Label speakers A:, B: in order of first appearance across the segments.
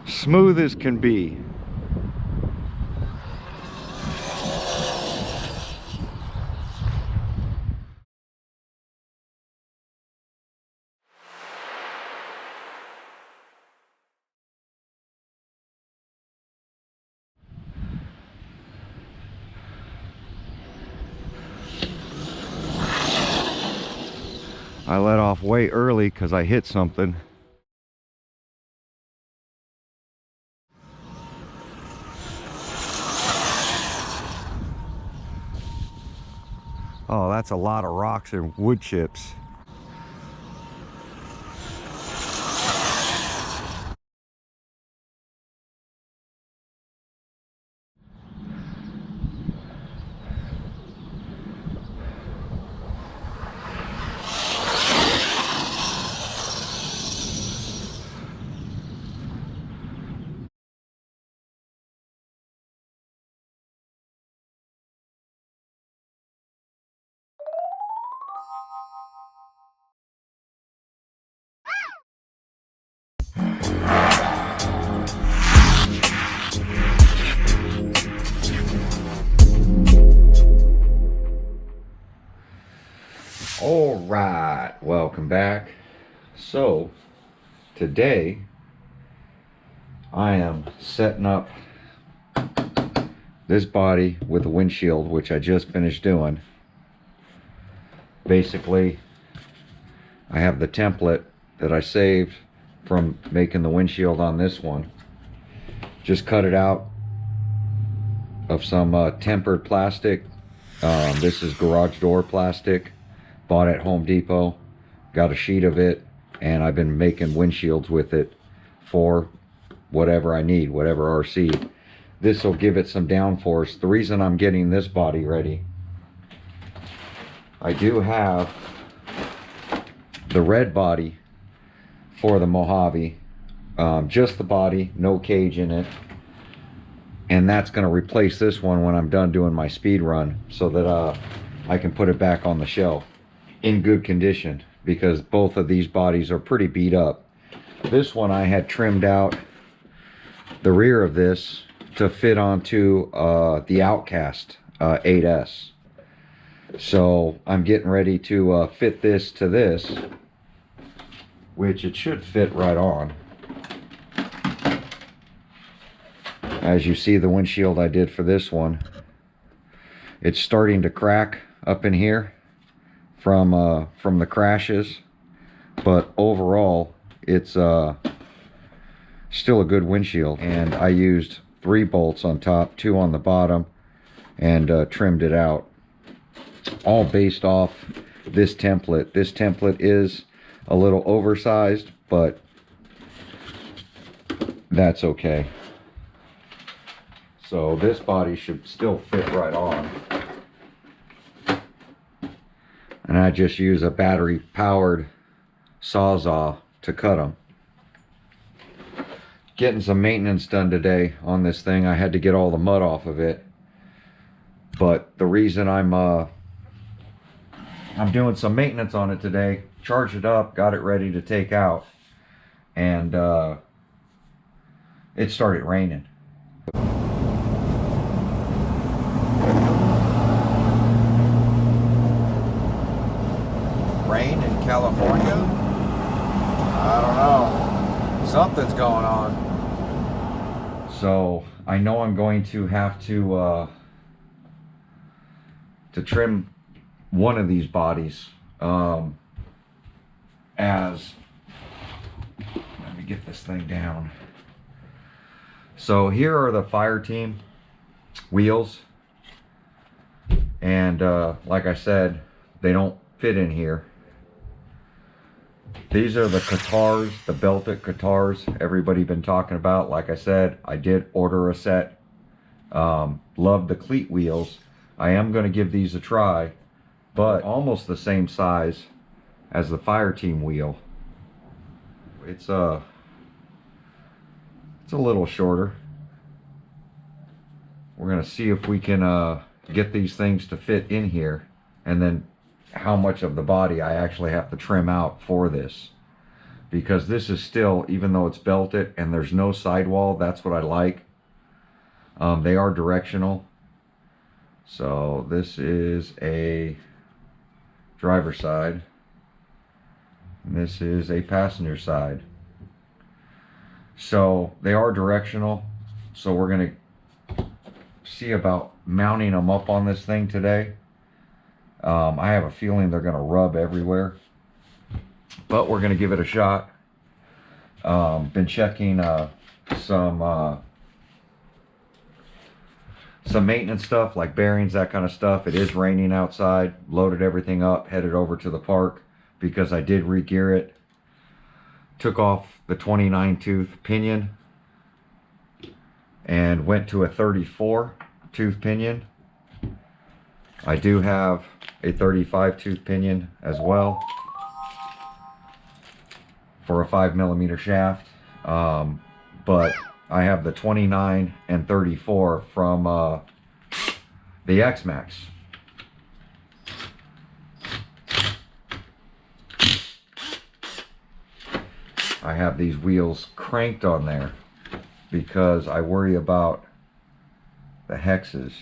A: Smooth as can be. I let off way early because I hit something. Oh, that's a lot of rocks and wood chips. All right, welcome back. So today I am setting up this body with a windshield, which I just finished doing. Basically, I have the template that I saved from making the windshield on this one. Just cut it out of some tempered plastic. This is garage door plastic, bought at Home Depot. Got a sheet of it, and I've been making windshields with it for whatever I need, whatever RC. This will give it some downforce. The reason I'm getting this body ready, I do have the red body for the Mojave, just the body, no cage in it, and that's going to replace this one when I'm done doing my speed run, so that I can put it back on the shelf in good condition, because both of these bodies are pretty beat up. This one I had trimmed out the rear of this to fit onto the Outcast 8S. So I'm getting ready to fit this to this, which it should fit right on. As you see, the windshield I did for this one, it's starting to crack up in here from the crashes, but overall it's still a good windshield. And I used 3 bolts on top, 2 on the bottom, and trimmed it out, all based off this template. This template is a little oversized, but that's okay. So this body should still fit right on. And I just use a battery powered Sawzall to cut them. Getting some maintenance done today on this thing. I had to get all the mud off of it. But the reason I'm doing some maintenance on it today, charged it up, got it ready to take out, and it started raining. Rain in California? I don't know. Something's going on. So I know I'm going to have to trim one of these bodies. As let me get this thing down. So here are the fire team wheels, and like I said, they don't fit in here. These are the Qatars, the belted Qatars everybody been talking about. Like I said, I did order a set. Love the cleat wheels. I am going to give these a try, but almost the same size as the fire team wheel. It's a little shorter. We're going to see if we can get these things to fit in here, and then how much of the body I actually have to trim out for this, because this is still, even though it's belted and there's no sidewall, that's what I like. They are directional. So this is a driver's side, and this is a passenger side. So they are directional. So we're gonna see about mounting them up on this thing today. I have a feeling they're gonna rub everywhere, but we're gonna give it a shot. Been checking some maintenance stuff like bearings, that kind of stuff. It is raining outside. Loaded everything up, headed over to the park because I did re-gear it. Took off the 29 tooth pinion and went to a 34 tooth pinion. I do have a 35 tooth pinion as well for a 5mm shaft, but I have the 29 and 34 from the X-Max. I have these wheels cranked on there because I worry about the hexes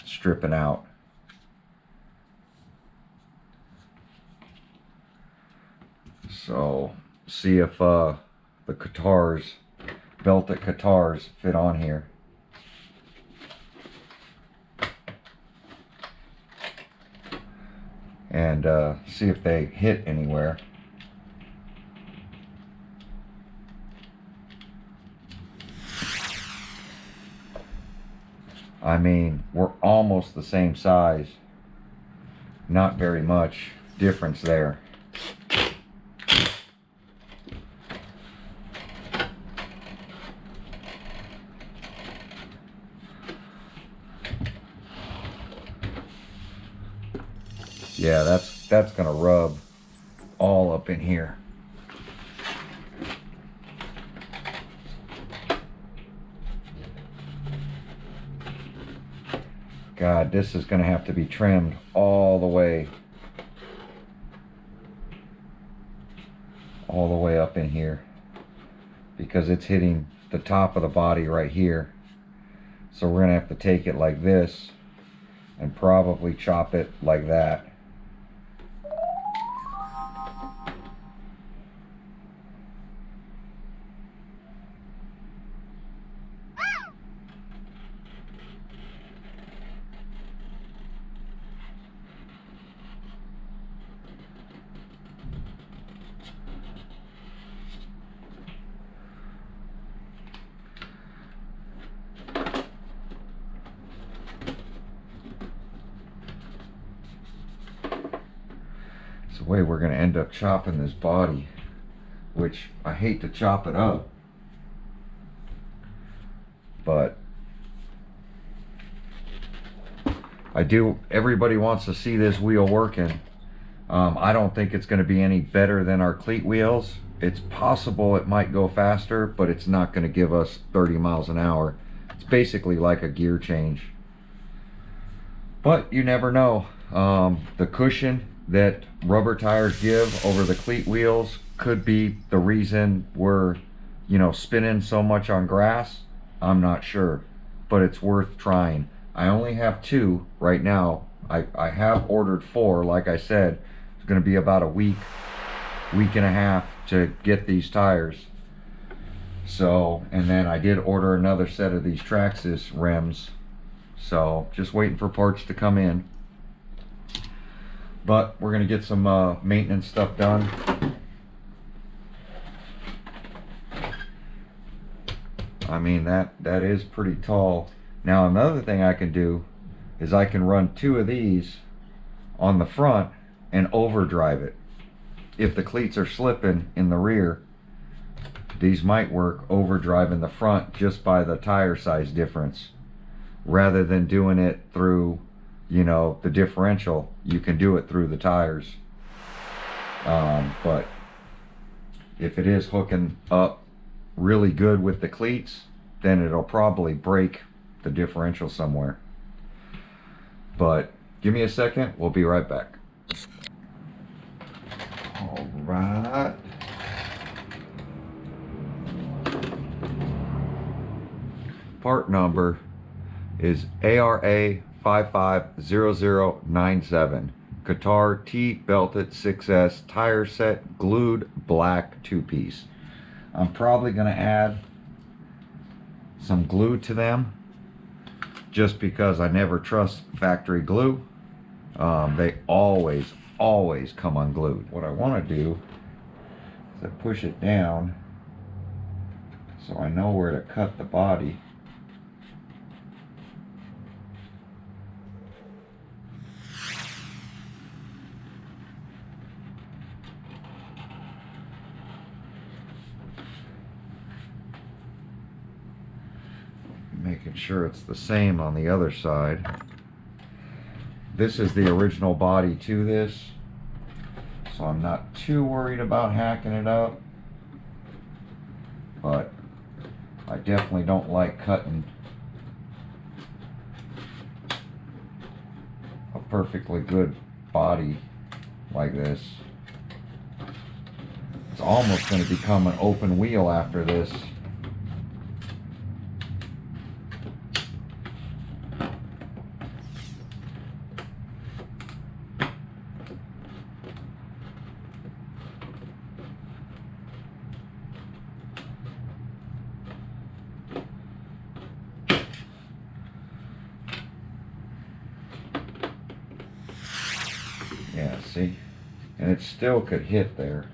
A: stripping out. So see if the Qatars, belted Qatars, fit on here. And see if they hit anywhere. I mean, we're almost the same size. Not very much difference there. Yeah, that's gonna rub all up in here. God, this is gonna have to be trimmed all the way up in here because it's hitting the top of the body right here. So we're gonna have to take it like this and probably chop it like that. The way we're going to end up chopping this body, which I hate to chop it up, but I do. Everybody wants to see this wheel working. I don't think it's going to be any better than our cleat wheels. It's possible it might go faster, but it's not going to give us 30 miles an hour. It's basically like a gear change, but you never know. The cushion that rubber tires give over the cleat wheels could be the reason we're, you know, spinning so much on grass. I'm not sure, but it's worth trying. I only have 2 right now. I have ordered 4. Like I said, it's going to be about a week and a half to get these tires. So, and then I did order another set of these Traxxas rims, so just waiting for parts to come in. But we're going to get some maintenance stuff done. I mean, that is pretty tall. Now another thing I can do is I can run 2 of these on the front and overdrive it. If the cleats are slipping in the rear, these might work overdriving the front just by the tire size difference. Rather than doing it through, you know, the differential, you can do it through the tires. But if it is hooking up really good with the cleats, then it'll probably break the differential somewhere. But give me a second, we'll be right back. All right. part number is ARA 550097. Qatar T belted 6S tire set, glued black 2-piece. I'm probably going to add some glue to them just because I never trust factory glue. They always come unglued. What I want to do is I push it down so I know where to cut the body. Making sure it's the same on the other side. This is the original body to this, so I'm not too worried about hacking it up, but I definitely don't like cutting a perfectly good body like this. It's almost going to become an open wheel after this. Yeah, see? And it still could hit there.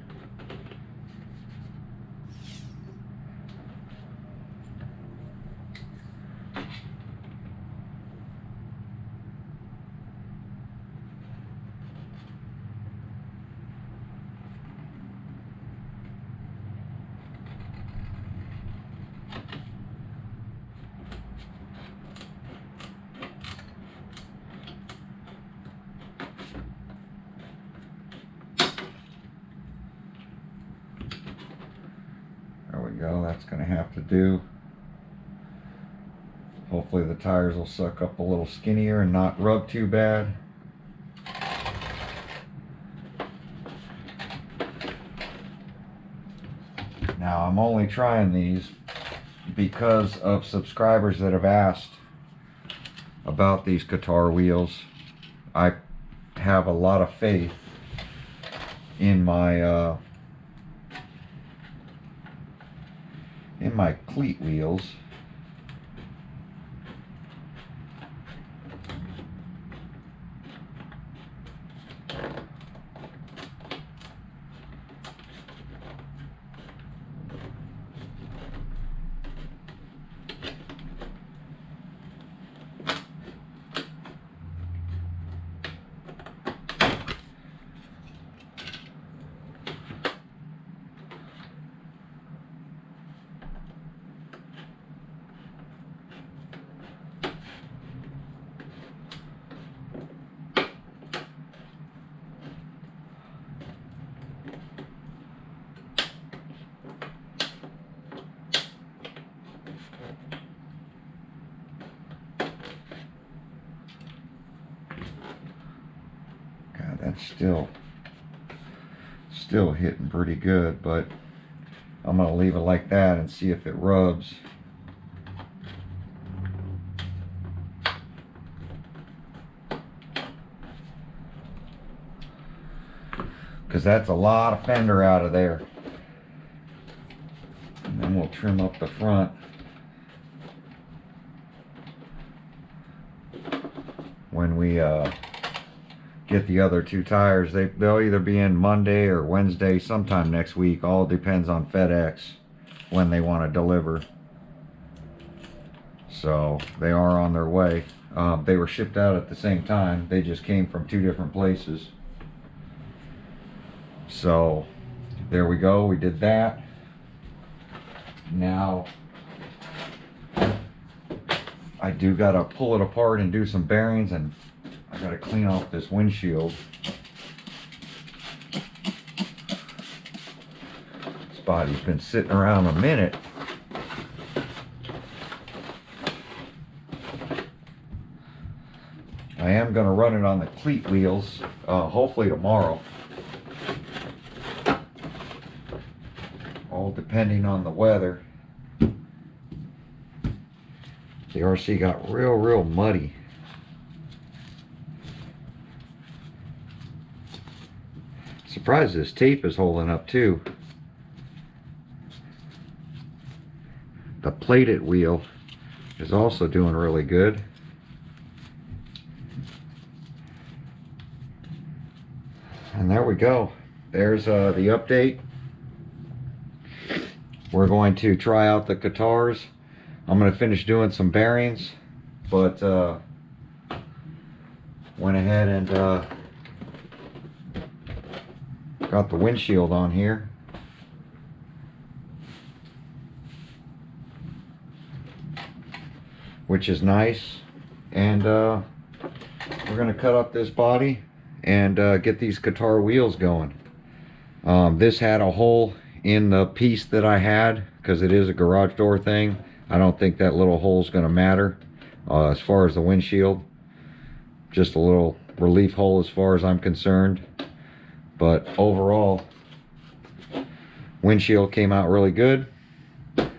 A: Go, that's going to have to do. Hopefully the tires will suck up a little skinnier and not rub too bad. Now I'm only trying these because of subscribers that have asked about these Qatar wheels. I have a lot of faith in my cleat wheels. That's still hitting pretty good, but I'm going to leave it like that and see if it rubs. Because that's a lot of fender out of there. And then we'll trim up the front. When we get the other two tires, they'll either be in Monday or Wednesday, sometime next week. All depends on FedEx when they want to deliver. So they are on their way. They were shipped out at the same time. They just came from two different places. So there we go, we did that. Now I do gotta pull it apart and do some bearings, and I gotta clean off this windshield. This body's been sitting around a minute. I am gonna run it on the cleat wheels, hopefully tomorrow. All depending on the weather. The RC got real muddy. Surprised this tape is holding up too. The plated wheel is also doing really good. And there we go. There's the update. We're going to try out the guitars. I'm going to finish doing some bearings, but went ahead and got the windshield on here. Which is nice. And we're going to cut up this body and get these guitar wheels going. This had a hole in the piece that I had because it is a garage door thing. I don't think that little hole is going to matter as far as the windshield. Just a little relief hole as far as I'm concerned. But overall, windshield came out really good.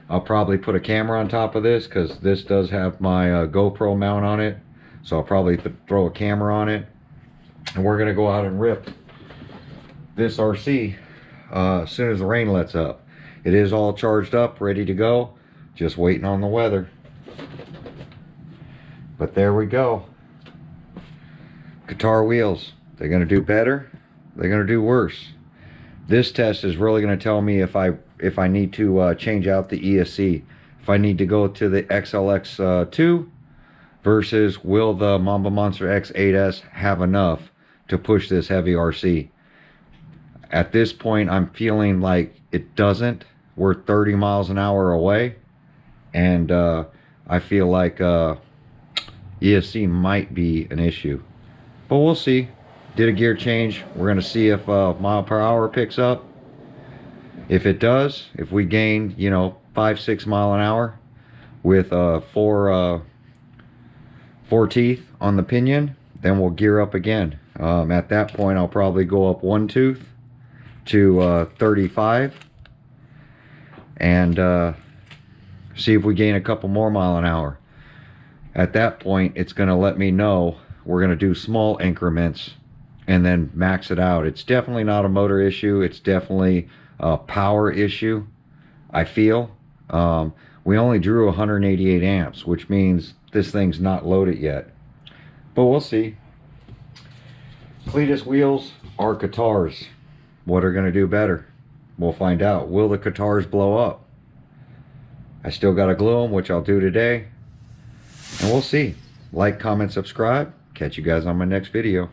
A: I'll probably put a camera on top of this because this does have my GoPro mount on it. So I'll probably throw a camera on it. And we're going to go out and rip this RC as soon as the rain lets up. It is all charged up, ready to go. Just waiting on the weather. But there we go. Guitar wheels. They're going to do better. They're going to do worse. This test is really going to tell me if I need to change out the ESC. If I need to go to the XLX2 versus will the Mamba Monster X8S have enough to push this heavy RC. At this point, I'm feeling like it doesn't. We're 30 miles an hour away. And I feel like ESC might be an issue. But we'll see. Did a gear change. We're going to see if mile per hour picks up. If it does, if we gain, you know, 5-6 mile an hour with four teeth on the pinion, then we'll gear up again. At that point, I'll probably go up 1 tooth to 35 and see if we gain a couple more mile an hour. At that point, it's going to let me know we're going to do small increments and then max it out. It's definitely not a motor issue. It's definitely a power issue, I feel. We only drew 188 amps, which means this thing's not loaded yet. But we'll see. Cletus wheels are guitars. What are going to do better? We'll find out. Will the guitars blow up? I still got to glue them, which I'll do today. And we'll see. Like, comment, subscribe. Catch you guys on my next video.